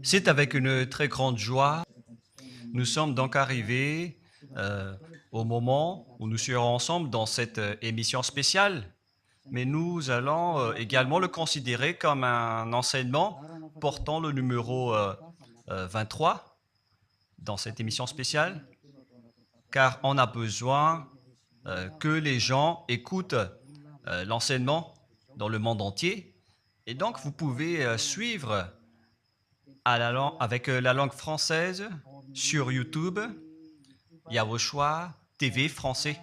C'est avec une très grande joie. Nous sommes donc arrivés au moment où nous serons ensemble dans cette émission spéciale, mais nous allons également le considérer comme un enseignement portant le numéro 23 dans cette émission spéciale, car on a besoin que les gens écoutent l'enseignement dans le monde entier. Et donc, vous pouvez suivre avec la langue française sur YouTube, Yawoshua TV français.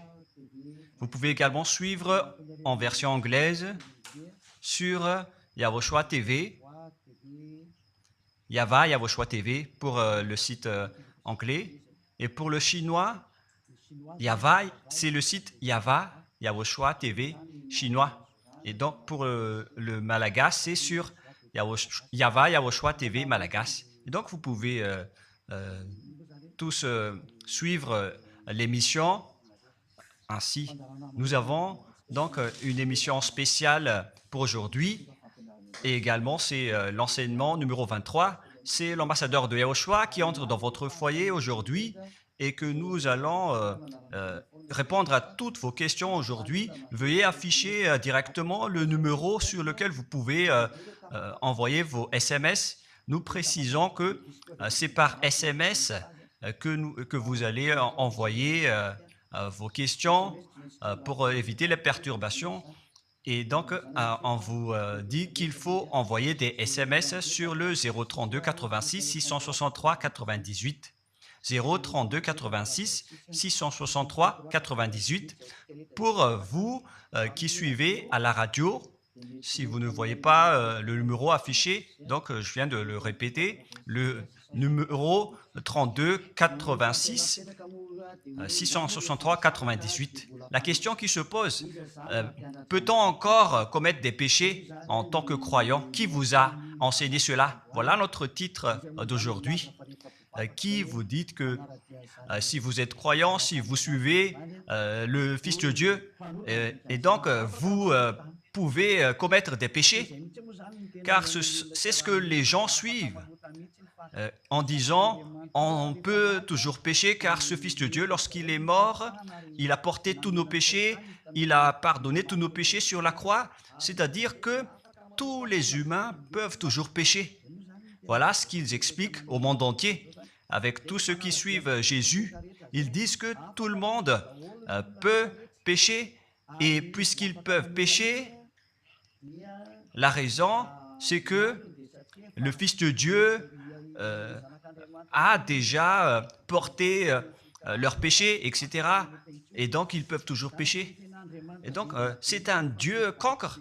Vous pouvez également suivre en version anglaise sur Yawoshua TV, Yawoshua TV pour le site anglais. Et pour le chinois, c'est le site Yawoshua TV chinois. Et donc pour le malagas, c'est sur Yawoshua TV malagas. Et donc vous pouvez tous suivre l'émission ainsi. Nous avons donc une émission spéciale pour aujourd'hui et également c'est l'enseignement numéro 23. C'est l'ambassadeur de Yawoshua qui entre dans votre foyer aujourd'hui et que nous allons répondre à toutes vos questions aujourd'hui. Veuillez afficher directement le numéro sur lequel vous pouvez envoyer vos SMS. Nous précisons que c'est par SMS que vous allez envoyer vos questions pour éviter les perturbations. Et donc, on vous dit qu'il faut envoyer des SMS sur le 032 86 663 98. 032 86 663 98 pour vous qui suivez à la radio. Si vous ne voyez pas le numéro affiché, donc je viens de le répéter, le numéro 32 86 663 98. La question qui se pose, peut-on encore commettre des péchés en tant que croyant? Qui vous a enseigné cela? Voilà notre titre d'aujourd'hui. Qui vous dites que si vous êtes croyant, si vous suivez le Fils de Dieu, et donc vous pouvez commettre des péchés, car c'est ce que les gens suivent en disant on peut toujours pécher car ce Fils de Dieu, lorsqu'il est mort, il a porté tous nos péchés, il a pardonné tous nos péchés sur la croix, c'est-à-dire que tous les humains peuvent toujours pécher. Voilà ce qu'ils expliquent au monde entier. Avec tous ceux qui suivent Jésus, ils disent que tout le monde peut pécher et puisqu'ils peuvent pécher, la raison, c'est que le Fils de Dieu a déjà porté leurs péchés, etc. Et donc, ils peuvent toujours pécher. Et donc, c'est un Dieu cancre.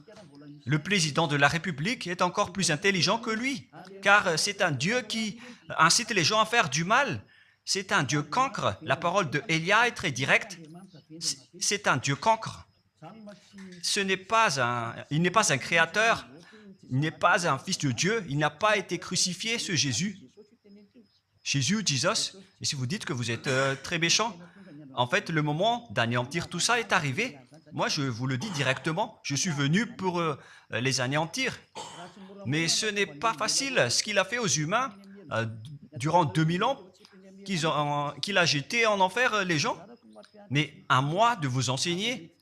Le président de la République est encore plus intelligent que lui, car c'est un Dieu qui incite les gens à faire du mal. C'est un Dieu cancre. La parole de Élia est très directe. C'est un Dieu cancre. Il n'est pas un créateur, il n'est pas un fils de Dieu, il n'a pas été crucifié, ce Jésus. Jesus. Et si vous dites que vous êtes très méchant, en fait, le moment d'anéantir tout ça est arrivé. Moi, je vous le dis directement, je suis venu pour les anéantir. Mais ce n'est pas facile ce qu'il a fait aux humains durant 2000 ans, qu'il a jeté en enfer les gens. Mais à moi de vous enseigner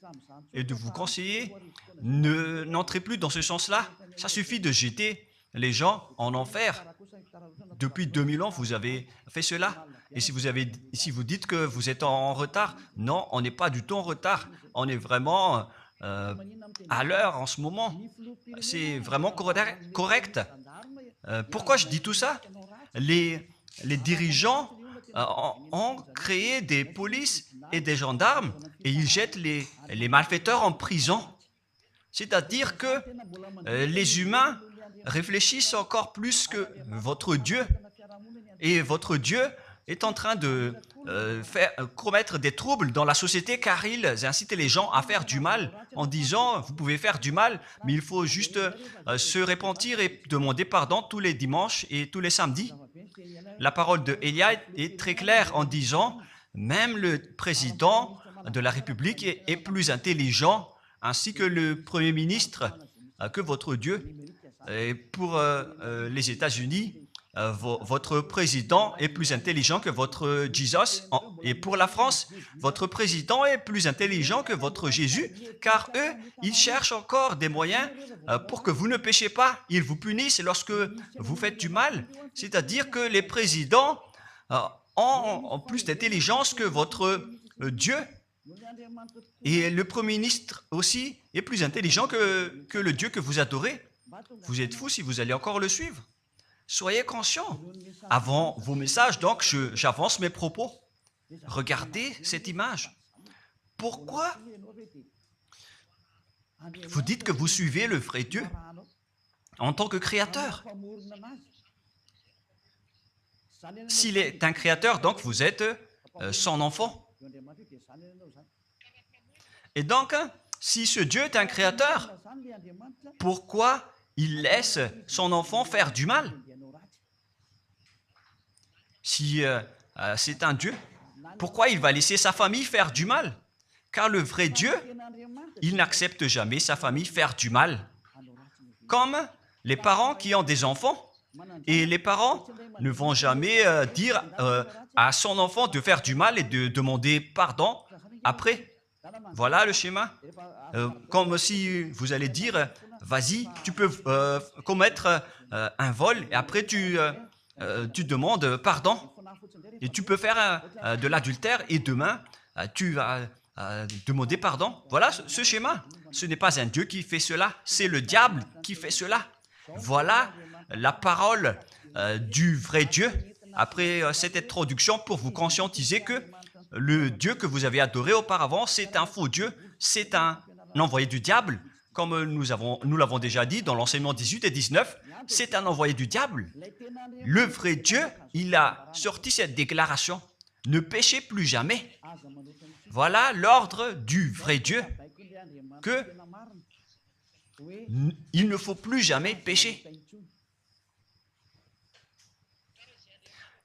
et de vous conseiller, n'entrez plus dans ce sens-là. Ça suffit de jeter les gens en enfer. Depuis 2000 ans, vous avez fait cela. Et si vous dites que vous êtes en retard, non, on n'est pas du tout en retard. On est vraiment à l'heure en ce moment. C'est vraiment correct. Pourquoi je dis tout ça? Les dirigeants ont créé des polices et des gendarmes et ils jettent les malfaiteurs en prison. C'est-à-dire que les humains réfléchissent encore plus que votre Dieu. Et votre Dieu est en train de commettre des troubles dans la société car ils incitent les gens à faire du mal en disant vous pouvez faire du mal mais il faut juste se repentir et demander pardon tous les dimanches et tous les samedis. La parole de Élia est très claire en disant même le président de la République est plus intelligent ainsi que le Premier ministre que votre Dieu. Et pour les États-Unis, votre président est plus intelligent que votre Jesus. Et pour la France, votre président est plus intelligent que votre Jésus, car eux, ils cherchent encore des moyens pour que vous ne péchiez pas. Ils vous punissent lorsque vous faites du mal. C'est-à-dire que les présidents ont plus d'intelligence que votre Dieu. Et le Premier ministre aussi est plus intelligent que le Dieu que vous adorez. Vous êtes fou si vous allez encore le suivre. Soyez conscients. Avant vos messages, donc, j'avance mes propos. Regardez cette image. Pourquoi vous dites que vous suivez le vrai Dieu en tant que créateur? S'il est un créateur, donc vous êtes son enfant. Et donc, si ce Dieu est un créateur, pourquoi il laisse son enfant faire du mal? Si c'est un Dieu, pourquoi il va laisser sa famille faire du mal? Car le vrai Dieu, il n'accepte jamais sa famille faire du mal. Comme les parents qui ont des enfants, et les parents ne vont jamais dire à son enfant de faire du mal et de demander pardon après. Voilà le schéma. Comme si vous allez dire, vas-y, tu peux commettre un vol et après tu demandes pardon. Et tu peux faire de l'adultère et demain, tu vas demander pardon. Voilà ce schéma. Ce n'est pas un Dieu qui fait cela, c'est le diable qui fait cela. Voilà la parole du vrai Dieu. Après cette introduction, pour vous conscientiser que le Dieu que vous avez adoré auparavant, c'est un faux Dieu, c'est un envoyé du diable. Comme nous l'avons déjà dit dans l'enseignement 18 et 19, c'est un envoyé du diable. Le vrai Dieu, il a sorti cette déclaration, ne péchez plus jamais. Voilà l'ordre du vrai Dieu, que il ne faut plus jamais pécher.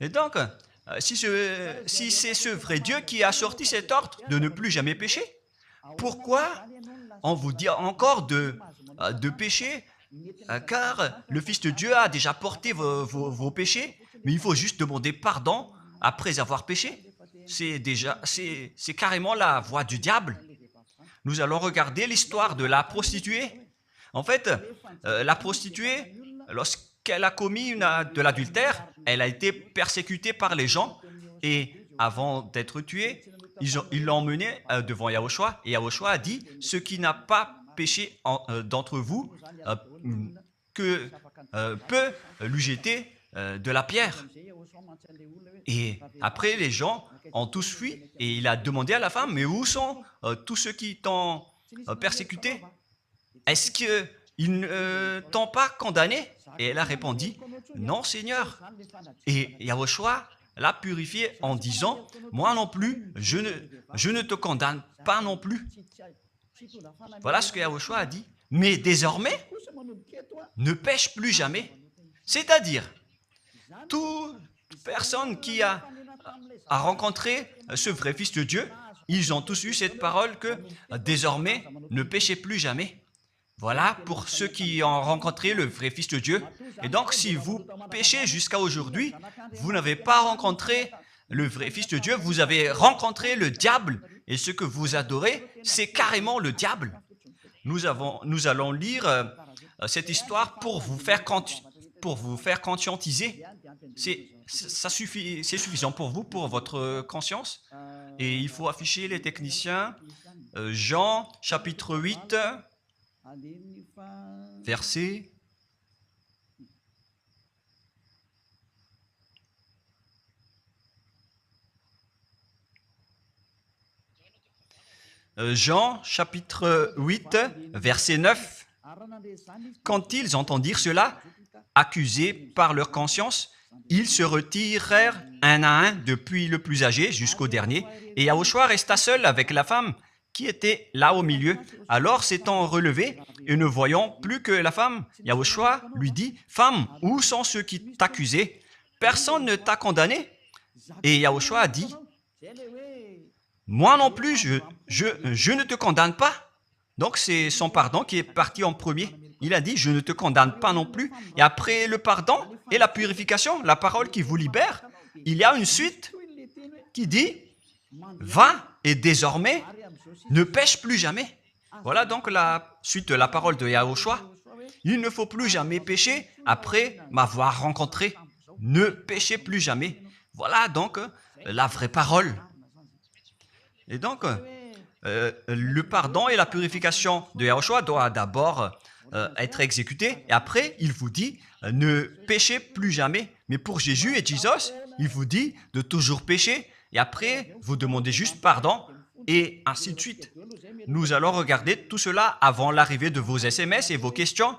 Et donc, si c'est ce vrai Dieu qui a sorti cet ordre de ne plus jamais pécher, pourquoi on vous dit encore de pécher? Car le Fils de Dieu a déjà porté vos péchés, mais il faut juste demander pardon après avoir péché. C'est carrément la voie du diable. Nous allons regarder l'histoire de la prostituée. En fait, la prostituée, lorsqu'elle a commis de l'adultère, elle a été persécutée par les gens et avant d'être tuée, ils l'ont emmenée devant Yahushua et Yahushua a dit « Ce qui n'a pas péché d'entre vous peut lui jeter de la pierre. » Et après, les gens ont tous fui et il a demandé à la femme « Mais où sont tous ceux qui t'ont persécuté? Est-ce qu'ils ne t'ont pas condamné ?» Et elle a répondu « Non, Seigneur. » Et Yahushua l'a purifié en disant « Moi non plus, je ne te condamne pas non plus. » Voilà ce que Yahushua a dit. Mais désormais, ne pêche plus jamais. C'est-à-dire, toute personne qui a rencontré ce vrai Fils de Dieu, ils ont tous eu cette parole que désormais, ne péchez plus jamais. Voilà pour ceux qui ont rencontré le vrai Fils de Dieu. Et donc, si vous péchez jusqu'à aujourd'hui, vous n'avez pas rencontré le vrai Fils de Dieu, vous avez rencontré le diable. Et ce que vous adorez, c'est carrément le diable. Nous allons lire cette histoire pour vous faire conscientiser. C'est suffisant pour vous, pour votre conscience. Et il faut afficher les techniciens. Jean, chapitre 8, verset... Jean, chapitre 8, verset 9. Quand ils entendirent cela, accusés par leur conscience, ils se retirèrent un à un depuis le plus âgé jusqu'au dernier, et Yahushua resta seul avec la femme qui était là au milieu. Alors s'étant relevé et ne voyant plus que la femme, Yahushua lui dit, « Femme, où sont ceux qui t'accusaient? Personne ne t'a condamné ?» Et Yahushua a dit, « Moi non plus, je ne te condamne pas. » Donc c'est son pardon qui est parti en premier. il a dit, je ne te condamne pas non plus. Et après le pardon et la purification, la parole qui vous libère, il y a une suite qui dit, va et désormais, ne pêche plus jamais. Voilà donc la suite de la parole de Yahushua. Il ne faut plus jamais pécher après m'avoir rencontré. Ne péchez plus jamais. Voilà donc la vraie parole. Et donc, le pardon et la purification de Yahushua doivent d'abord être exécutés. Et après, il vous dit, ne péchez plus jamais. Mais pour Jésus et Jesus, il vous dit de toujours pécher. Et après, vous demandez juste pardon et ainsi de suite. Nous allons regarder tout cela avant l'arrivée de vos SMS et vos questions.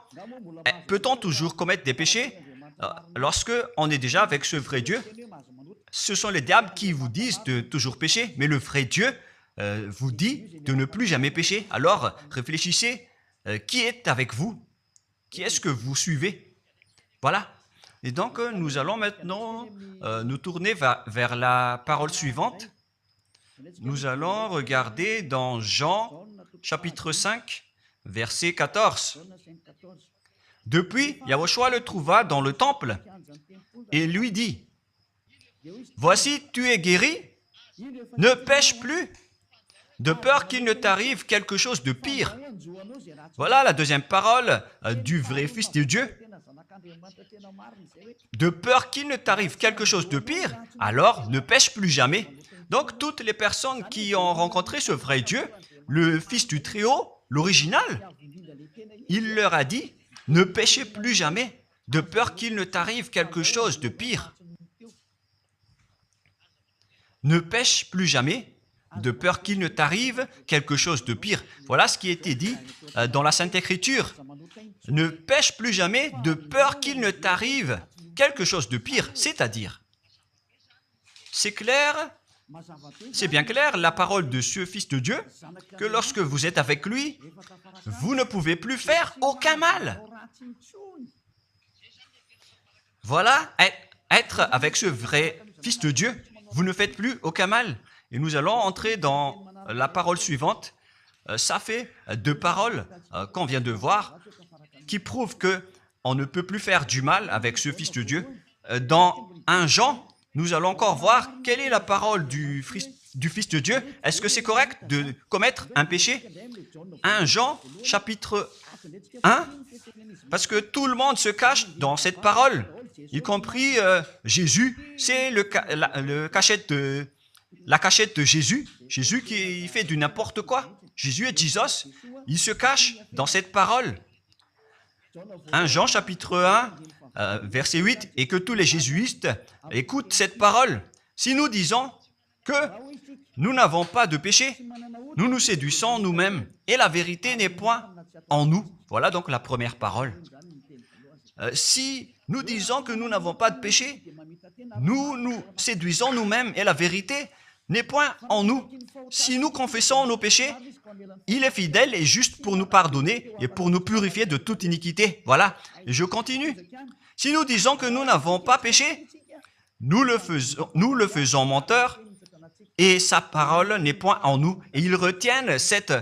Peut-on toujours commettre des péchés lorsque on est déjà avec ce vrai Dieu? Ce sont les diables qui vous disent de toujours pécher, mais le vrai Dieu vous dit de ne plus jamais pécher. Alors, réfléchissez, qui est avec vous? Qui est-ce que vous suivez? Voilà. Et donc, nous allons maintenant nous tourner vers la parole suivante. Nous allons regarder dans Jean, chapitre 5, verset 14. Depuis, Yahushua le trouva dans le temple et lui dit, « Voici, tu es guéri, ne pêche plus, de peur qu'il ne t'arrive quelque chose de pire. » Voilà la deuxième parole du vrai Fils de Dieu. De peur qu'il ne t'arrive quelque chose de pire, alors ne pêche plus jamais. Donc, toutes les personnes qui ont rencontré ce vrai Dieu, le Fils du Très-Haut, l'original, il leur a dit, ne péchez plus jamais, de peur qu'il ne t'arrive quelque chose de pire. Ne pêche plus jamais, de peur qu'il ne t'arrive quelque chose de pire. Voilà ce qui a été dit dans la Sainte Écriture. Ne pêche plus jamais, de peur qu'il ne t'arrive quelque chose de pire. C'est-à-dire, c'est clair, c'est bien clair, la parole de ce Fils de Dieu, que lorsque vous êtes avec lui, vous ne pouvez plus faire aucun mal. Voilà, être avec ce vrai Fils de Dieu, vous ne faites plus aucun mal. Et nous allons entrer dans la parole suivante. Ça fait deux paroles qu'on vient de voir qui prouvent qu'on ne peut plus faire du mal avec ce Fils de Dieu. Dans 1 Jean, nous allons encore voir quelle est la parole du Fils de Dieu. Est-ce que c'est correct de commettre un péché? 1 Jean, chapitre 1, parce que tout le monde se cache dans cette parole, y compris Jésus. C'est la cachette de Jésus. Jésus qui fait du n'importe quoi. Jésus et Jesus, ils se cachent dans cette parole. 1 Jean, chapitre 1, verset 8, et que tous les jésuites écoutent cette parole. Si nous disons que nous n'avons pas de péché, nous nous séduisons nous-mêmes, et la vérité n'est point en nous. Voilà donc la première parole. Si nous disons que nous n'avons pas de péché, nous nous séduisons nous-mêmes, et la vérité n'est point en nous. Si nous confessons nos péchés, il est fidèle et juste pour nous pardonner et pour nous purifier de toute iniquité. Voilà, et je continue. Si nous disons que nous n'avons pas péché, nous le faisons menteur et sa parole n'est point en nous. Et ils retiennent cette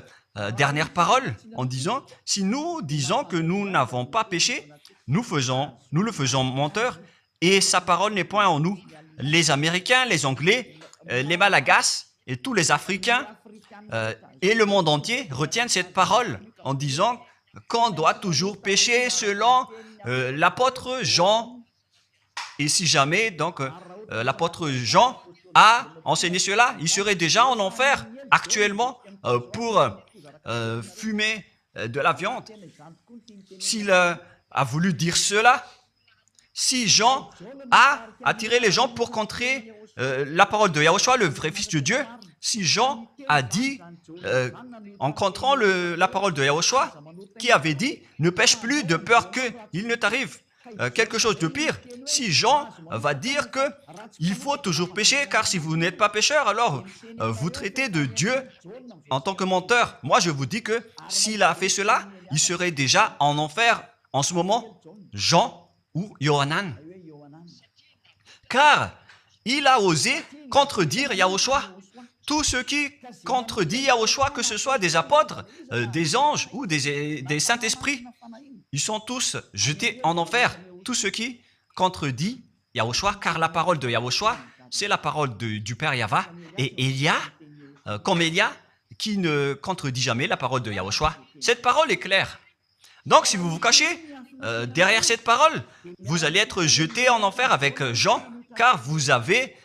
dernière parole en disant, si nous disons que nous n'avons pas péché, nous le faisons menteur et sa parole n'est point en nous. Les Américains, les Anglais, les Malagasy et tous les Africains et le monde entier retiennent cette parole en disant qu'on doit toujours pécher selon l'apôtre Jean. Et si jamais donc l'apôtre Jean a enseigné cela, il serait déjà en enfer actuellement pour fumer de la viande. S'il a voulu dire cela, si Jean a attiré les gens pour contrer la parole de Yahushua, le vrai Fils de Dieu, si Jean a dit, en contrant la parole de Yahushua, qui avait dit, ne pêche plus de peur qu'il ne t'arrive quelque chose de pire. Si Jean va dire qu'il faut toujours pécher, car si vous n'êtes pas pécheur, alors vous traitez de Dieu en tant que menteur. Moi, je vous dis que s'il a fait cela, il serait déjà en enfer en ce moment, Jean ou Yohanan. Car il a osé contredire Yahushua. Tout ce qui contredit Yahushua, que ce soit des apôtres, des anges ou des saints-esprits, Ils sont tous jetés en enfer. Tous ceux qui contredisent Yahushua, car la parole de Yahushua, c'est la parole du Père Yahva. Et Élia, comme Élia, qui ne contredit jamais la parole de Yahushua. Cette parole est claire. Donc, si vous vous cachez derrière cette parole, vous allez être jeté en enfer avec Jean, car vous avez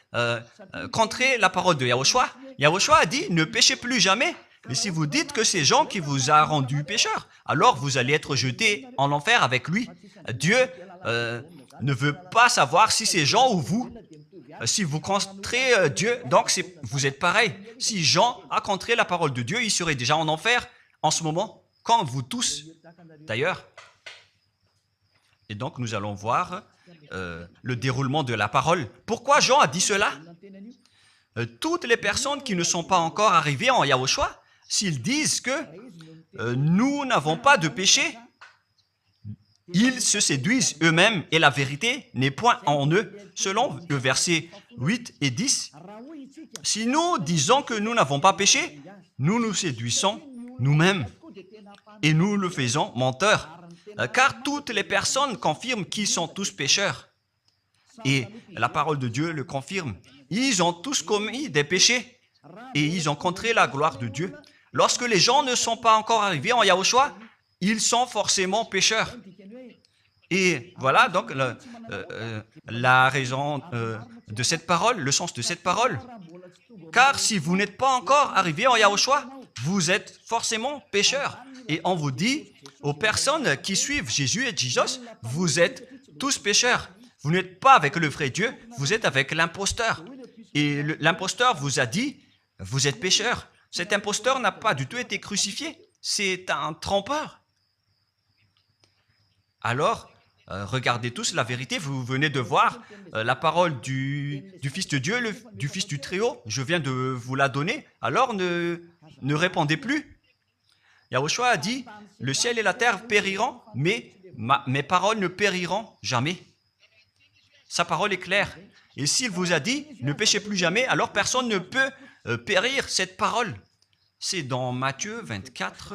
contré la parole de Yahushua. Yahushua a dit, ne péchez plus jamais. Mais si vous dites que c'est Jean qui vous a rendu pécheur, alors vous allez être jeté en enfer avec lui. Dieu ne veut pas savoir si c'est Jean ou vous. Si vous contrez Dieu, donc vous êtes pareil. Si Jean a contré la parole de Dieu, il serait déjà en enfer en ce moment, comme vous tous d'ailleurs. Et donc nous allons voir le déroulement de la parole. Pourquoi Jean a dit cela? Toutes les personnes qui ne sont pas encore arrivées en Yahushua, s'ils disent que nous n'avons pas de péché, ils se séduisent eux-mêmes et la vérité n'est point en eux. Selon le verset 8 et 10, si nous disons que nous n'avons pas péché, nous nous séduisons nous-mêmes et nous le faisons menteur. Car toutes les personnes confirment qu'ils sont tous pécheurs. Et la parole de Dieu le confirme. Ils ont tous commis des péchés et ils ont contré la gloire de Dieu. Lorsque les gens ne sont pas encore arrivés en Yahushua, ils sont forcément pécheurs. Et voilà donc la raison de cette parole, le sens de cette parole. Car si vous n'êtes pas encore arrivé en Yahushua, vous êtes forcément pécheurs. Et on vous dit aux personnes qui suivent Jésus et Jesus, vous êtes tous pécheurs. Vous n'êtes pas avec le vrai Dieu, vous êtes avec l'imposteur. Et l'imposteur vous a dit, vous êtes pécheurs. Cet imposteur n'a pas du tout été crucifié. C'est un trompeur. Alors, regardez tous la vérité. Vous venez de voir la parole du Fils de Dieu, du Fils du Très-Haut. Je viens de vous la donner. Alors, ne répondez plus. Yahushua a dit, le ciel et la terre périront, mais mes paroles ne périront jamais. Sa parole est claire. Et s'il vous a dit, ne péchez plus jamais, alors personne ne peut périr cette parole. C'est dans Matthieu 24.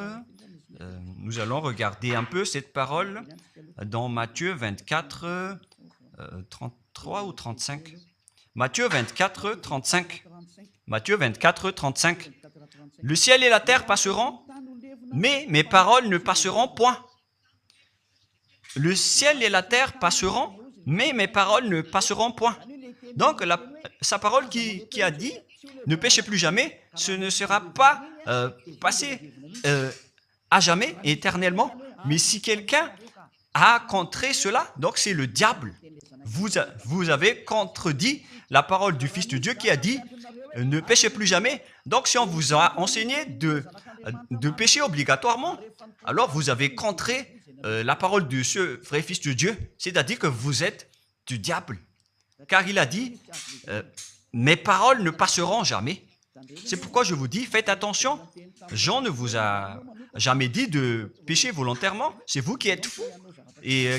Nous allons regarder un peu cette parole dans Matthieu 24, 33 ou 35. Matthieu 24, 35. Matthieu 24, 35. Le ciel et la terre passeront, mais mes paroles ne passeront point. Le ciel et la terre passeront, mais mes paroles ne passeront point. Donc, sa parole qui a dit, ne péchez plus jamais, ce ne sera pas passé à jamais, éternellement. Mais si quelqu'un a contré cela, donc c'est le diable. Vous avez contredit la parole du Fils de Dieu qui a dit, ne péchez plus jamais. Donc, si on vous a enseigné de pécher obligatoirement, alors vous avez contré la parole de ce vrai Fils de Dieu, c'est-à-dire que vous êtes du diable. Car il a dit, mes paroles ne passeront jamais. C'est pourquoi je vous dis, faites attention. Jean ne vous a jamais dit de pécher volontairement. C'est vous qui êtes fous et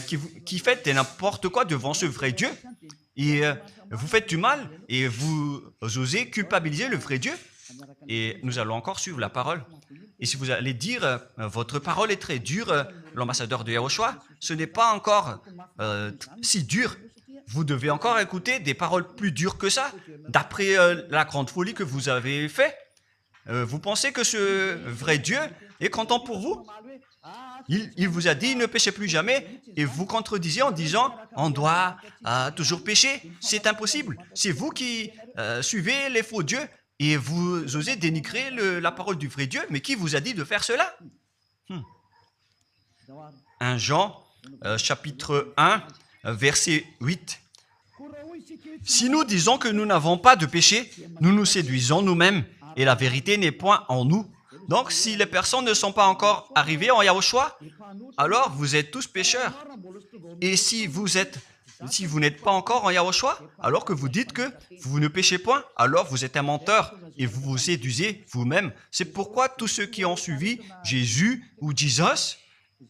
qui faites n'importe quoi devant ce vrai Dieu. Et vous faites du mal et vous osez culpabiliser le vrai Dieu. Et nous allons encore suivre la parole. Et si vous allez dire, votre parole est très dure, l'ambassadeur de Yahushua, ce n'est pas encore si dur. Vous devez encore écouter des paroles plus dures que ça, d'après la grande folie que vous avez faite. Vous pensez que ce vrai Dieu est content pour vous? Il vous a dit, ne péchez plus jamais, et vous contredisez en disant, on doit toujours pécher. C'est impossible. C'est vous qui suivez les faux dieux, et vous osez dénigrer la parole du vrai Dieu. Mais qui vous a dit de faire cela? 1 Jean, chapitre 1, verset 8. Si nous disons que nous n'avons pas de péché, nous nous séduisons nous-mêmes et la vérité n'est point en nous. Donc, si les personnes ne sont pas encore arrivées en Yahushua, alors vous êtes tous pécheurs. Et si vous n'êtes pas encore en Yahushua, alors que vous dites que vous ne péchez point, alors vous êtes un menteur et vous vous séduisez vous-même. C'est pourquoi tous ceux qui ont suivi Jésus ou Jesus,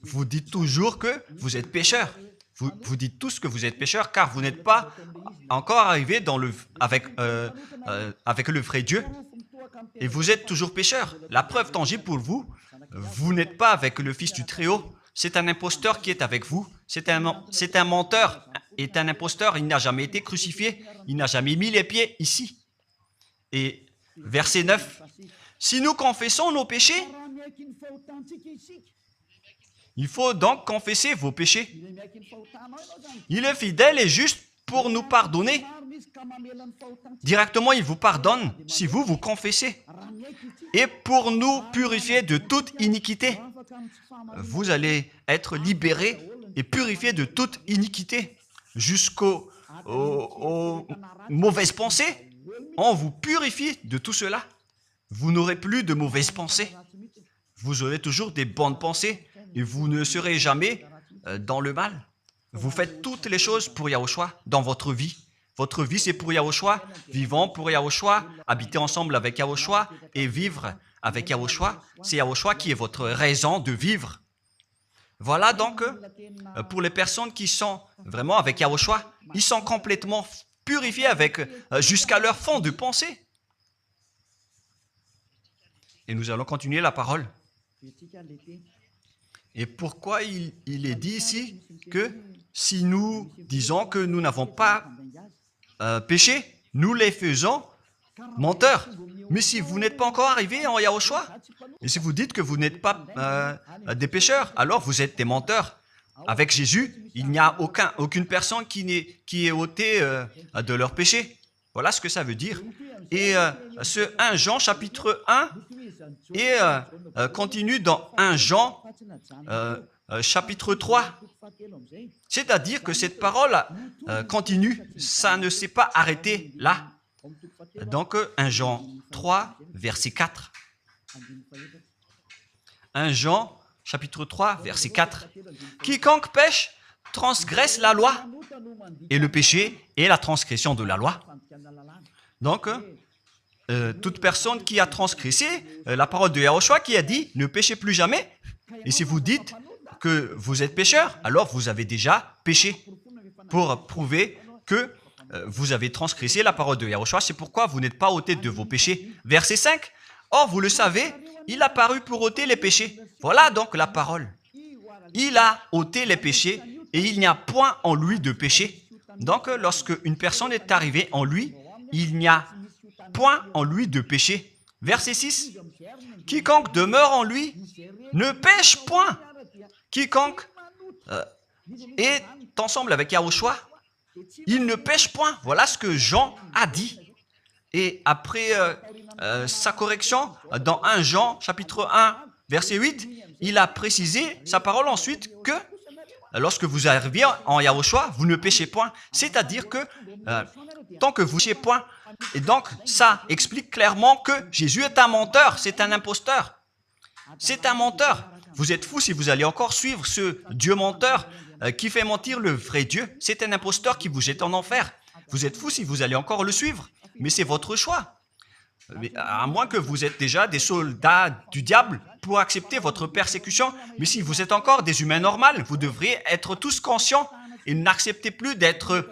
vous dites toujours que vous êtes pécheurs. Vous dites tous que vous êtes pécheurs car vous n'êtes pas encore arrivés avec le vrai Dieu. Et vous êtes toujours pécheurs. La preuve tangible pour vous, vous n'êtes pas avec le Fils du Très-Haut. c'est un imposteur qui est avec vous. C'est un menteur, est un imposteur. Il n'a jamais été crucifié. Il n'a jamais mis les pieds ici. Et verset 9. Si nous confessons nos péchés, il faut donc confesser vos péchés. Il est fidèle et juste pour nous pardonner. Directement, il vous pardonne si vous vous confessez. Et pour nous purifier de toute iniquité. Vous allez être libérés et purifiés de toute iniquité. Jusqu'aux mauvaises pensées. On vous purifie de tout cela. Vous n'aurez plus de mauvaises pensées. Vous aurez toujours des bonnes pensées et vous ne serez jamais dans le mal. Vous faites toutes les choses pour Yahushua dans votre vie. Votre vie, c'est pour Yahushua, vivant pour Yahushua, habiter ensemble avec Yahushua et vivre avec Yahushua. C'est Yahushua qui est votre raison de vivre. Voilà donc, pour les personnes qui sont vraiment avec Yahushua, ils sont complètement purifiés avec jusqu'à leur fond de pensée. Et nous allons continuer la parole. Et pourquoi il est dit ici que si nous disons que nous n'avons pas péché, nous les faisons menteurs. Mais si vous n'êtes pas encore arrivé en Yahushua, et si vous dites que vous n'êtes pas des pécheurs, alors vous êtes des menteurs. Avec Jésus, il n'y a aucune personne qui est ôtée de leur péché. Voilà ce que ça veut dire. Et ce 1 Jean chapitre 1 et continue dans 1 Jean chapitre 3. C'est-à-dire que cette parole continue, ça ne s'est pas arrêté là. Donc 1 Jean 3, verset 4. 1 Jean chapitre 3, verset 4. Quiconque pêche transgresse la loi, et le péché est la transgression de la loi. Donc, toute personne qui a transgressé la parole de Yahushua qui a dit « Ne péchez plus jamais ». Et si vous dites que vous êtes pécheur, alors vous avez déjà péché pour prouver que vous avez transgressé la parole de Yahushua. C'est pourquoi vous n'êtes pas ôté de vos péchés. Verset 5. Or, vous le savez, il a paru pour ôter les péchés. Voilà donc la parole. Il a ôté les péchés et il n'y a point en lui de péché. Donc, lorsque une personne est arrivée en lui, il n'y a point en lui de péché. Verset 6. Quiconque demeure en lui ne pêche point. Quiconque est ensemble avec Yahushua, il ne pêche point. Voilà ce que Jean a dit. Et après sa correction, dans 1 Jean, chapitre 1, verset 8, il a précisé sa parole ensuite que lorsque vous arrivez en Yahushua, vous ne péchez point. C'est-à-dire que tant que vous ne péchez point, et donc ça explique clairement que Jésus est un menteur, c'est un imposteur. C'est un menteur. Vous êtes fous si vous allez encore suivre ce Dieu menteur qui fait mentir le vrai Dieu. C'est un imposteur qui vous jette en enfer. Vous êtes fous si vous allez encore le suivre. Mais c'est votre choix. Mais à moins que vous êtes déjà des soldats du diable pour accepter votre persécution. Mais si vous êtes encore des humains normaux, vous devriez être tous conscients et n'acceptez plus d'être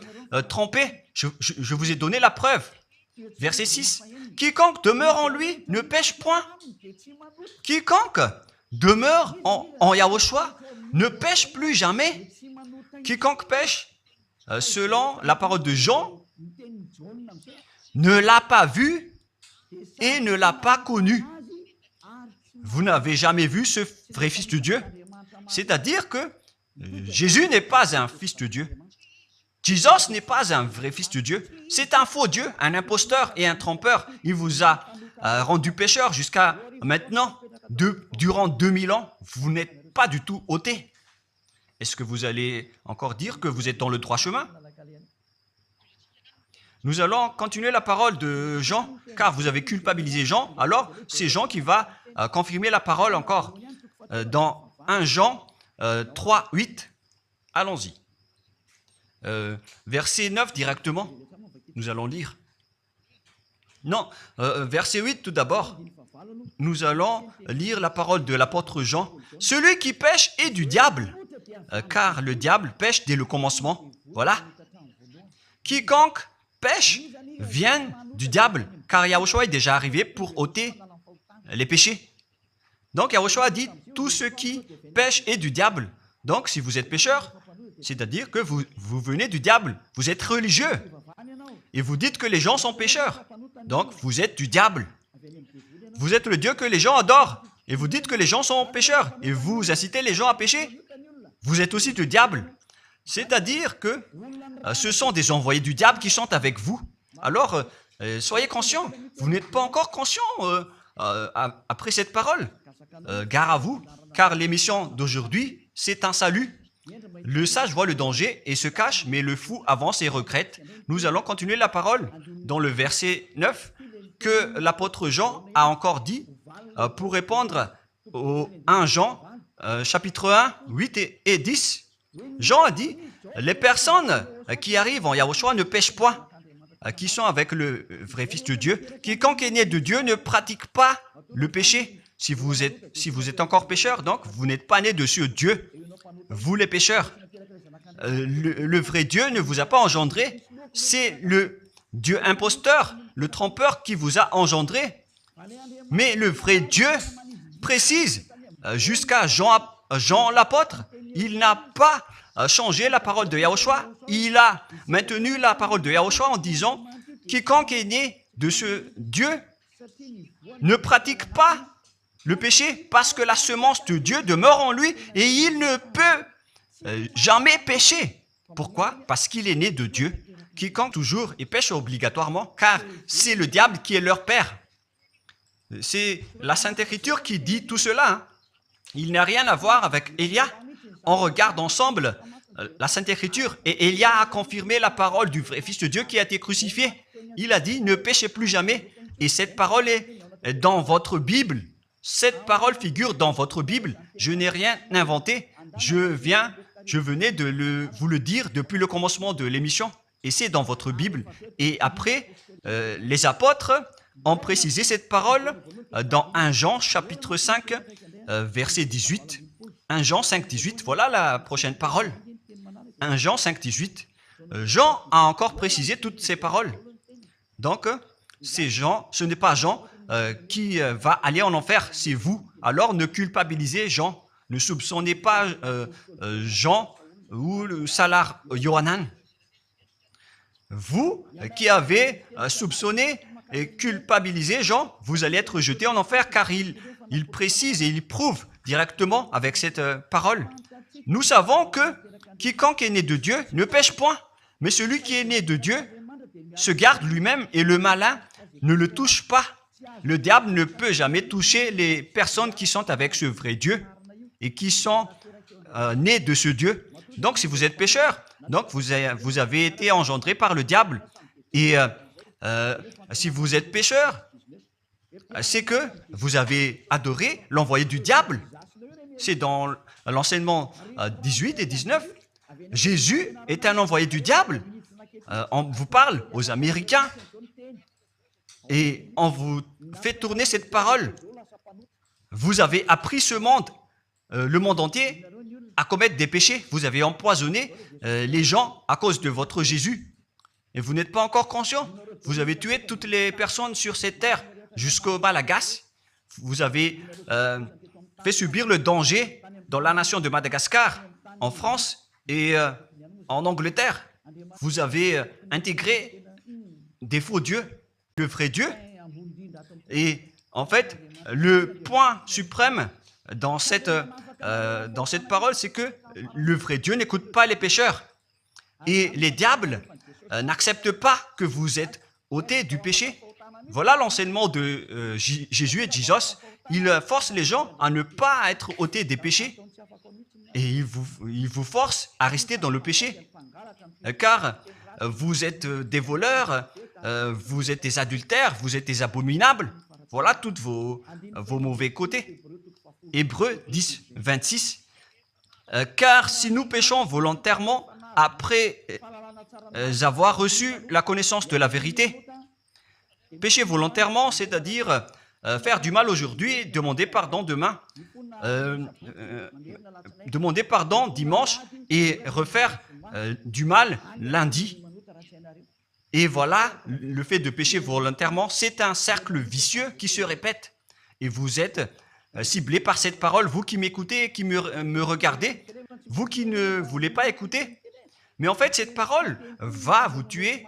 trompés. Je vous ai donné la preuve. Verset 6. Quiconque demeure en lui ne pêche point. Quiconque demeure en Yahushua ne pêche plus jamais. Quiconque pêche, selon la parole de Jean, ne l'a pas vu et ne l'a pas connu. Vous n'avez jamais vu ce vrai Fils de Dieu. C'est-à-dire que Jésus n'est pas un Fils de Dieu. Jésus n'est pas un vrai Fils de Dieu. C'est un faux Dieu, un imposteur et un trompeur. Il vous a rendu pécheur jusqu'à maintenant. Durant 2000 ans, vous n'êtes pas du tout ôté. Est-ce que vous allez encore dire que vous êtes dans le droit chemin? Nous allons continuer la parole de Jean, car vous avez culpabilisé Jean. Alors, c'est Jean qui va confirmer la parole encore. Dans 1 Jean 3, 8, allons-y. Verset 9 directement, nous allons lire. Non, verset 8 tout d'abord. Nous allons lire la parole de l'apôtre Jean. Celui qui pêche est du diable, car le diable pêche dès le commencement. Voilà. Quiconque pêche vient du diable, car Yahushua est déjà arrivé pour ôter les péchés. Donc Yahushua a dit, tout ce qui pêche est du diable. Donc, si vous êtes pécheur, c'est-à-dire que vous venez du diable. Vous êtes religieux. Et vous dites que les gens sont pécheurs. Donc, vous êtes du diable. Vous êtes le Dieu que les gens adorent. Et vous dites que les gens sont pécheurs. Et vous incitez les gens à pécher. Vous êtes aussi du diable. C'est-à-dire que ce sont des envoyés du diable qui sont avec vous. Alors, soyez conscients. Vous n'êtes pas encore conscients après cette parole. Gare à vous, car l'émission d'aujourd'hui, c'est un salut. Le sage voit le danger et se cache, mais le fou avance et regrette. Nous allons continuer la parole dans le verset 9 que l'apôtre Jean a encore dit pour répondre au 1 Jean, chapitre 1, 8 et 10. Jean a dit, les personnes qui arrivent en Yahushua ne pêchent point, qui sont avec le vrai Fils de Dieu. Quiconque est né de Dieu ne pratique pas le péché. Si vous êtes encore pécheur, donc vous n'êtes pas né de ce Dieu. Vous les pécheurs, le vrai Dieu ne vous a pas engendré. C'est le Dieu imposteur, le trompeur qui vous a engendré. Mais le vrai Dieu précise, jusqu'à Jean l'apôtre, il n'a pas changé la parole de Yahushua. Il a maintenu la parole de Yahushua en disant, quiconque est né de ce Dieu ne pratique pas le péché parce que la semence de Dieu demeure en lui et il ne peut jamais pécher. Pourquoi? Parce qu'il est né de Dieu. Quiconque toujours et pêche obligatoirement, car c'est le diable qui est leur père. C'est la Sainte Écriture qui dit tout cela. Hein. Il n'a rien à voir avec Élia. On regarde ensemble la Sainte Écriture et Élia a confirmé la parole du vrai Fils de Dieu qui a été crucifié. Il a dit, ne péchez plus jamais. Et cette parole est dans votre Bible. Cette parole figure dans votre Bible. Je n'ai rien inventé. Je venais de vous le dire depuis le commencement de l'émission. Et c'est dans votre Bible. Et après, les apôtres ont précisé cette parole dans 1 Jean, chapitre 5, verset 18. 1 Jean 5, 18. Voilà la prochaine parole. 1 Jean 5, 18. Jean a encore précisé toutes ces paroles. Donc, c'est Jean, ce n'est pas Jean qui va aller en enfer, c'est vous. Alors, ne culpabilisez Jean. Ne soupçonnez pas Jean ou le Salar Yohanan. Vous qui avez soupçonné et culpabilisé Jean, vous allez être jeté en enfer car il précise et il prouve directement avec cette parole. Nous savons que quiconque est né de Dieu ne pêche point, mais celui qui est né de Dieu se garde lui-même et le malin ne le touche pas. Le diable ne peut jamais toucher les personnes qui sont avec ce vrai Dieu et qui sont nées de ce Dieu. Donc, si vous êtes pécheur, donc vous avez été engendré par le diable. Et si vous êtes pécheur, c'est que vous avez adoré l'envoyé du diable. C'est dans l'enseignement 18 et 19. Jésus est un envoyé du diable. On vous parle aux Américains et on vous fait tourner cette parole. Vous avez appris ce monde, le monde entier, à commettre des péchés. Vous avez empoisonné les gens à cause de votre Jésus. Et vous n'êtes pas encore conscient. Vous avez tué toutes les personnes sur cette terre jusqu'au Malagasy. Vous avez fait subir le danger dans la nation de Madagascar, en France et en Angleterre. Vous avez intégré des faux dieux, le vrai Dieu. Et en fait, le point suprême dans cette parole, c'est que le vrai Dieu n'écoute pas les pécheurs. Et les diables n'acceptent pas que vous êtes ôtés du péché. Voilà l'enseignement de Jésus et Jesus. Il force les gens à ne pas être ôtés des péchés. Et il vous force à rester dans le péché. Car vous êtes des voleurs, vous êtes des adultères, vous êtes des abominables. Voilà tous vos mauvais côtés. Hébreux 10, 26. Car si nous péchons volontairement après avoir reçu la connaissance de la vérité, pécher volontairement, c'est-à-dire faire du mal aujourd'hui, demander pardon demain, demander pardon dimanche et refaire du mal lundi. Et voilà, le fait de pécher volontairement, c'est un cercle vicieux qui se répète. Et vous êtes ciblés par cette parole, vous qui m'écoutez, qui me regardez, vous qui ne voulez pas écouter. Mais en fait, cette parole va vous tuer,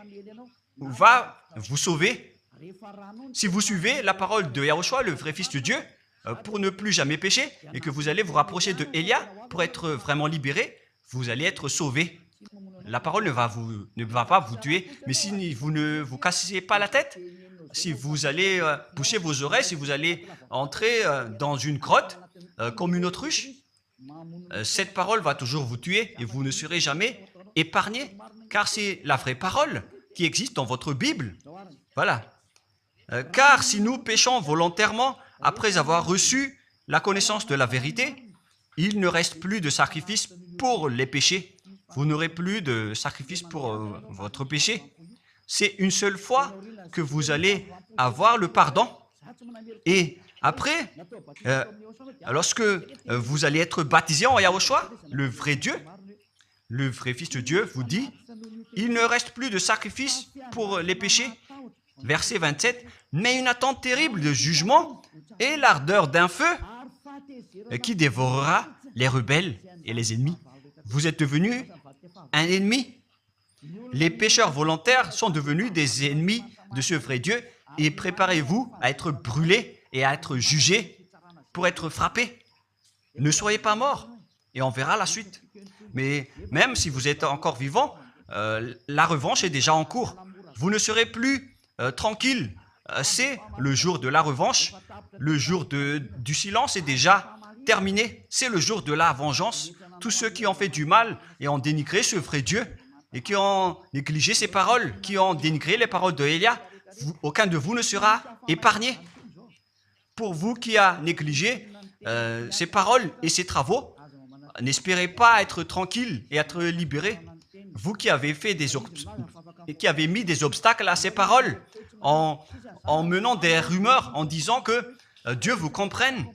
va vous sauver. Si vous suivez la parole de Yahushua, le vrai Fils de Dieu, pour ne plus jamais pécher, et que vous allez vous rapprocher de Élia pour être vraiment libéré, vous allez être sauvé. La parole ne va pas vous tuer, mais si vous ne vous cassez pas la tête, si vous allez boucher vos oreilles, si vous allez entrer dans une grotte comme une autruche, cette parole va toujours vous tuer et vous ne serez jamais épargné, car c'est la vraie parole qui existe dans votre Bible. Voilà. Car si nous péchons volontairement après avoir reçu la connaissance de la vérité, il ne reste plus de sacrifice pour les péchés. Vous n'aurez plus de sacrifice pour votre péché. C'est une seule fois que vous allez avoir le pardon. Et après, lorsque vous allez être baptisé en Yahushua, le vrai Dieu, le vrai Fils de Dieu vous dit, il ne reste plus de sacrifice pour les péchés. Verset 27, mais une attente terrible de jugement et l'ardeur d'un feu qui dévorera les rebelles et les ennemis. Vous êtes devenu un ennemi. Les pécheurs volontaires sont devenus des ennemis de ce vrai Dieu et préparez-vous à être brûlés et à être jugés pour être frappés. Ne soyez pas morts et on verra la suite. Mais même si vous êtes encore vivant, la revanche est déjà en cours. Vous ne serez plus tranquille. C'est le jour de la revanche. Le jour du silence est déjà terminé. C'est le jour de la vengeance. Tous ceux qui ont fait du mal et ont dénigré ce vrai Dieu et qui ont négligé ses paroles, qui ont dénigré les paroles de Élia, aucun de vous ne sera épargné. Pour vous qui avez négligé ses paroles et ses travaux, n'espérez pas être tranquille et être libéré. Vous qui avez mis des obstacles à ces paroles en menant des rumeurs, en disant que Dieu vous comprenne.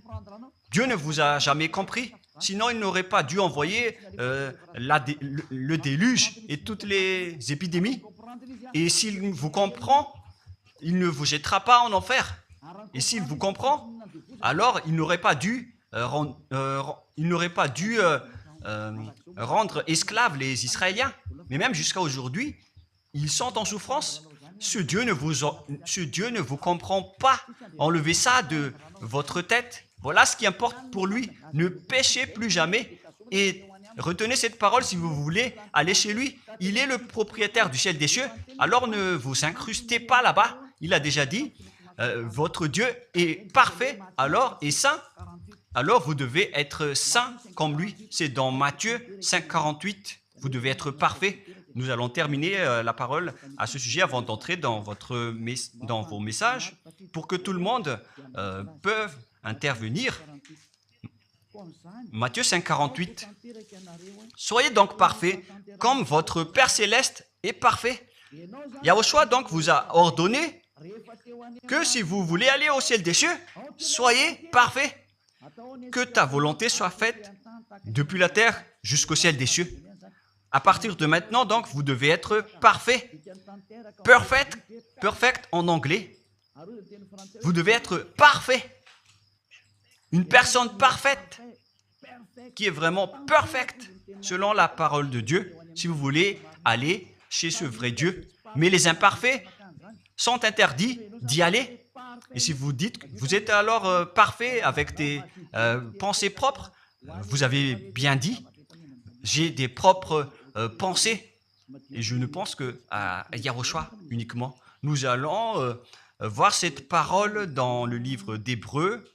Dieu ne vous a jamais compris. Sinon, il n'aurait pas dû envoyer le déluge et toutes les épidémies. Et s'il vous comprend, il ne vous jettera pas en enfer. Et s'il vous comprend, alors il n'aurait pas dû rendre esclaves les Israéliens. Mais même jusqu'à aujourd'hui, ils sont en souffrance. Ce Dieu ne vous comprend pas. Enlevez ça de votre tête. Voilà ce qui importe pour lui. Ne péchez plus jamais et retenez cette parole si vous voulez aller chez lui. Il est le propriétaire du ciel des cieux. Alors ne vous incrustez pas là-bas. Il a déjà dit, votre Dieu est parfait, alors est saint. Alors vous devez être saint comme lui. C'est dans Matthieu 5, 48. Vous devez être parfait. Nous allons terminer la parole à ce sujet avant d'entrer dans vos messages pour que tout le monde peut intervenir. Matthieu 5, 48. Soyez donc parfaits comme votre Père Céleste est parfait. Yahushua donc vous a ordonné que si vous voulez aller au ciel des cieux, soyez parfaits. Que ta volonté soit faite depuis la terre jusqu'au ciel des cieux. À partir de maintenant, donc, vous devez être parfait. Perfect en anglais. Vous devez être parfait. Une personne parfaite qui est vraiment perfecte selon la parole de Dieu si vous voulez aller chez ce vrai Dieu. Mais les imparfaits sont interdits d'y aller. Et si vous dites que vous êtes alors parfait avec des pensées propres, vous avez bien dit, j'ai des propres pensées et je ne pense qu'à Yahushua uniquement. Nous allons voir cette parole dans le livre d'Hébreux.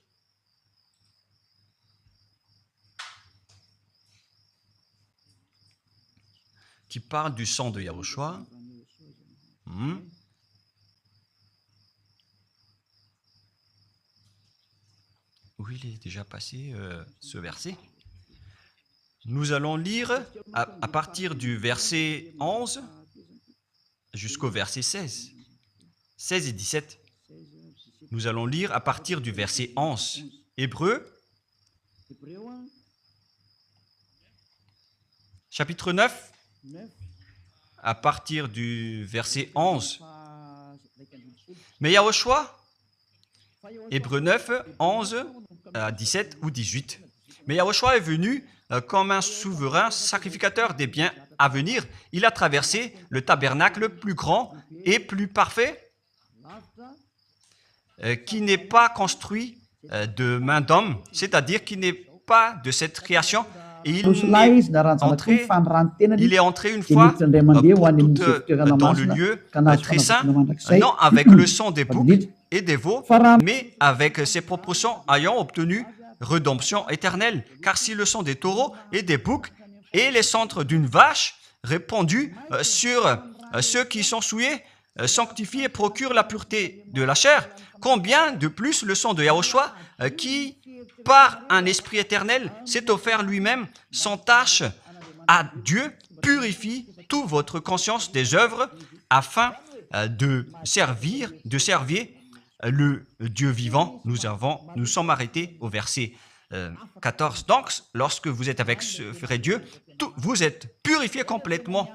Qui parle du sang de Yahushua. Où il est déjà passé ce verset. Nous allons lire à partir du verset 11 jusqu'au verset 16. 16 et 17. Nous allons lire à partir du verset 11. Hébreux, chapitre 9, à partir du verset 11. Mais Yahushua, Hébreux 9, 11, 17 ou 18. Mais Yahushua est venu comme un souverain sacrificateur des biens à venir. Il a traversé le tabernacle plus grand et plus parfait qui n'est pas construit de main d'homme, c'est-à-dire qui n'est pas de cette création. Et il est entré une fois pour toutes dans le lieu très saint, non avec le sang des boucs et des veaux, mais avec ses propres sangs ayant obtenu rédemption éternelle. Car si le sang des taureaux et des boucs et les cendres d'une vache répandus sur ceux qui sont souillés, sanctifient et procurent la pureté de la chair, combien de plus le sang de Yahushua qui, par un esprit éternel, s'est offert lui-même sans tâche à Dieu, purifie toute votre conscience des œuvres afin de servir le Dieu vivant. Nous sommes arrêtés au verset 14. Donc, lorsque vous êtes avec ce vrai Dieu, vous êtes purifié complètement.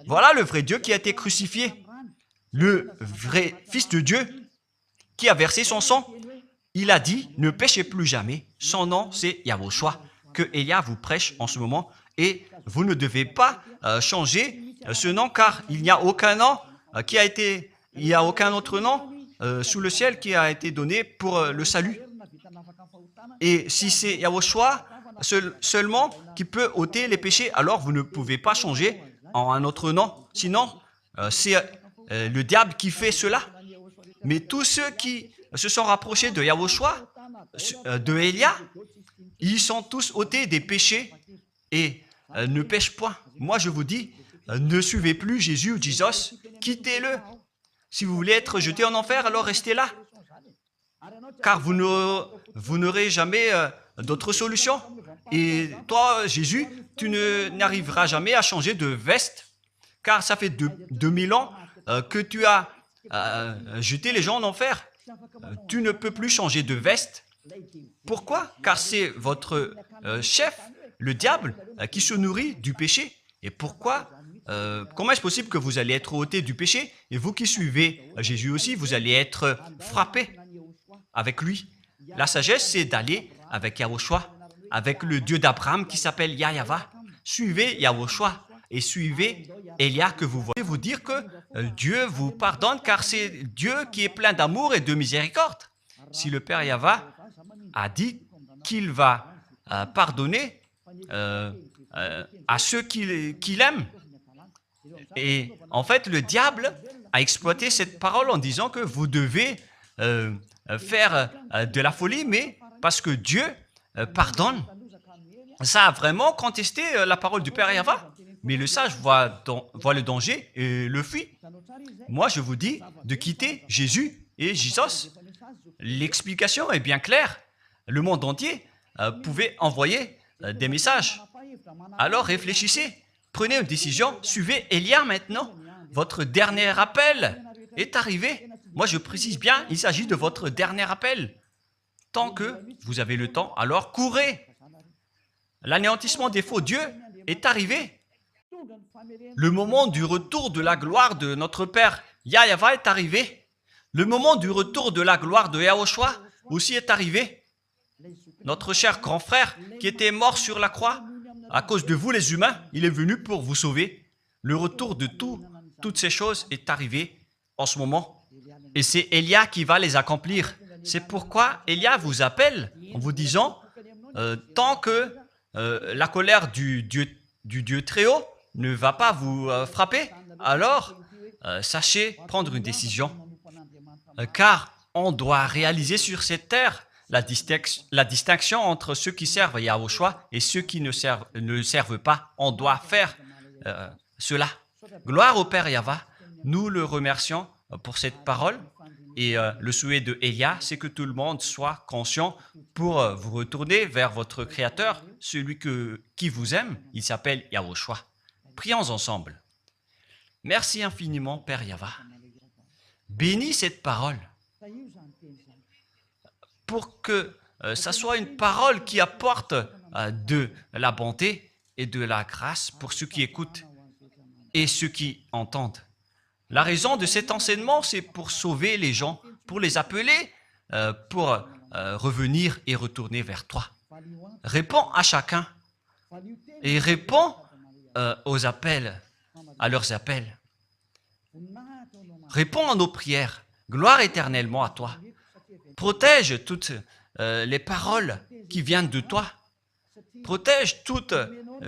Voilà le vrai Dieu qui a été crucifié, le vrai Fils de Dieu qui a versé son sang. Il a dit, ne péchez plus jamais. Son nom, c'est Yahushua, que Elia vous prêche en ce moment. Et vous ne devez pas changer ce nom, car il n'y a aucun nom il n'y a aucun autre nom sous le ciel qui a été donné pour le salut. Et si c'est Yahushua seulement qui peut ôter les péchés, alors vous ne pouvez pas changer en un autre nom. Sinon, c'est le diable qui fait cela. Mais tous ceux qui se sont rapprochés de Yahushua, de Elia, ils sont tous ôtés des péchés et ne pêchent point. Moi, je vous dis, ne suivez plus Jésus ou Jesus, quittez-le. Si vous voulez être jeté en enfer, alors restez là. Car vous n'aurez jamais d'autre solution. Et toi, Jésus, tu n'arriveras jamais à changer de veste, car ça fait 2000 ans que tu as jeté les gens en enfer. Tu ne peux plus changer de veste. Pourquoi? Car c'est votre chef, le diable, qui se nourrit du péché. Et pourquoi? Comment est-ce possible que vous allez être ôté du péché? Et vous qui suivez Jésus aussi, vous allez être frappé avec lui. La sagesse, c'est d'aller avec Yahushua, avec le Dieu d'Abraham qui s'appelle Yahweh. Suivez Yahushua et suivez Elia que vous voyez. Vous dire que Dieu vous pardonne car c'est Dieu qui est plein d'amour et de miséricorde. Si le Père Yahweh a dit qu'il va pardonner à ceux qu'il aime. Et en fait, le diable a exploité cette parole en disant que vous devez faire de la folie, mais parce que Dieu pardonne. Ça a vraiment contesté la parole du Père Yahweh. Mais le sage voit le danger et le fuit. Moi, je vous dis de quitter Jésus et Jesus. L'explication est bien claire. Le monde entier pouvait envoyer des messages. Alors réfléchissez, prenez une décision, suivez Elia maintenant. Votre dernier appel est arrivé. Moi, je précise bien, il s'agit de votre dernier appel. Tant que vous avez le temps, alors courez. L'anéantissement des faux dieux est arrivé. Le moment du retour de la gloire de notre Père Yahweh est arrivé. Le moment du retour de la gloire de Yahushua aussi est arrivé. Notre cher grand frère qui était mort sur la croix, à cause de vous les humains, il est venu pour vous sauver. Le retour de toutes ces choses est arrivé en ce moment. Et c'est Elia qui va les accomplir. C'est pourquoi Elia vous appelle en vous disant, tant que la colère du Dieu très haut ne va pas vous frapper, alors sachez prendre une décision. Car on doit réaliser sur cette terre la distinction entre ceux qui servent Yahushua et ceux qui ne servent pas. On doit faire cela. Gloire au Père Yahweh. Nous le remercions pour cette parole. Et le souhait de Elia, c'est que tout le monde soit conscient pour vous retourner vers votre Créateur, celui qui vous aime. Il s'appelle Yahushua. Prions ensemble. Merci infiniment, Père Yahweh. Bénis cette parole pour que ça soit une parole qui apporte de la bonté et de la grâce pour ceux qui écoutent et ceux qui entendent. La raison de cet enseignement, c'est pour sauver les gens, pour les appeler, pour revenir et retourner vers toi. Réponds à chacun et réponds aux appels, à leurs appels. Réponds à nos prières. Gloire éternellement à toi. Protège toutes les paroles qui viennent de toi. Protège toutes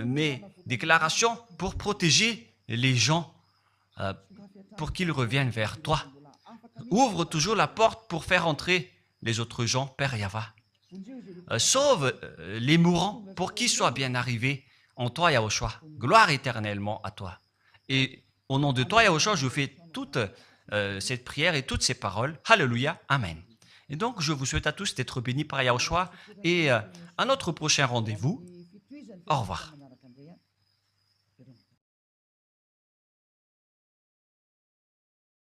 mes déclarations pour protéger les gens, pour qu'ils reviennent vers toi. Ouvre toujours la porte pour faire entrer les autres gens, Père Yahva. Sauve les mourants pour qu'ils soient bien arrivés en toi, Yahushua. Gloire éternellement à toi. Et au nom de toi, Yahushua, je fais toute cette prière et toutes ces paroles. Alléluia. Amen. Et donc, je vous souhaite à tous d'être bénis par Yahushua et à notre prochain rendez-vous. Au revoir.